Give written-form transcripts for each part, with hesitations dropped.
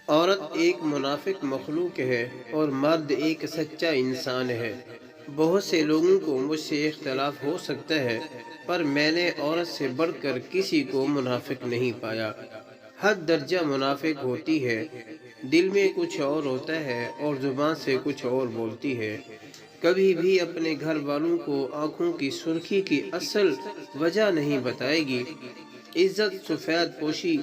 عورت ایک منافق مخلوق ہے اور مرد ایک سچا انسان ہے۔ بہت سے لوگوں کو مجھ سے اختلاف ہو سکتا ہے، پر میں نے عورت سے بڑھ کر کسی کو منافق نہیں پایا۔ حد درجہ منافق ہوتی ہے، دل میں کچھ اور ہوتا ہے اور زبان سے کچھ اور بولتی ہے۔ کبھی بھی اپنے گھر والوں کو آنکھوں کی سرخی کی اصل وجہ نہیں بتائے گی۔ عزت سفید پوشی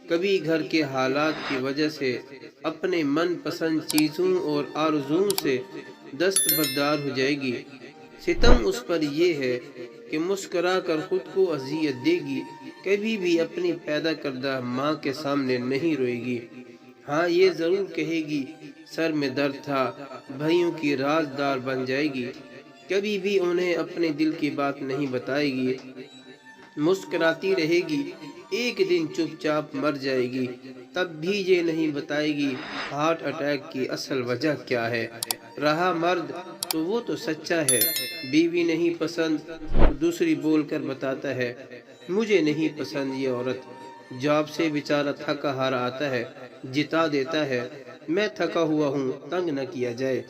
کبھی گھر کے حالات کی وجہ سے اپنے من پسند چیزوں اور آرزوؤں سے دستبردار ہو جائے گی۔ ستم اس پر یہ ہے کہ مسکرا کر خود کو اذیت دے گی، کبھی بھی اپنی پیدا کردہ ماں کے سامنے نہیں روئے گی۔ ہاں، یہ ضرور کہے گی سر میں درد تھا، بھائیوں کی رازدار بن جائے گی، کبھی بھی انہیں اپنے دل کی بات نہیں بتائے گی، مسکراتی رہے گی، ایک دن چپ چاپ مر جائے گی، تب بھی یہ نہیں بتائے گی ہارٹ اٹیک کی اصل وجہ کیا ہے۔ رہا مرد تو وہ تو سچا ہے، بیوی نہیں پسند تو دوسری بول کر بتاتا ہے مجھے نہیں پسند یہ عورت۔ جاب سے بیچارہ تھکا ہارا آتا ہے، جتا دیتا ہے میں تھکا ہوا ہوں، تنگ نہ کیا جائے۔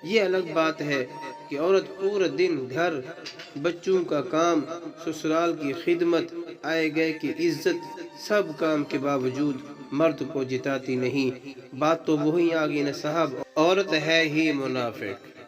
یہ الگ بات ہے کہ عورت پورا دن گھر، بچوں کا کام، سسرال کی خدمت، آئے گئے کی عزت، سب کام کے باوجود مرد کو جتاتی نہیں۔ بات تو وہی آگی نا صاحب، عورت ہے ہی منافق۔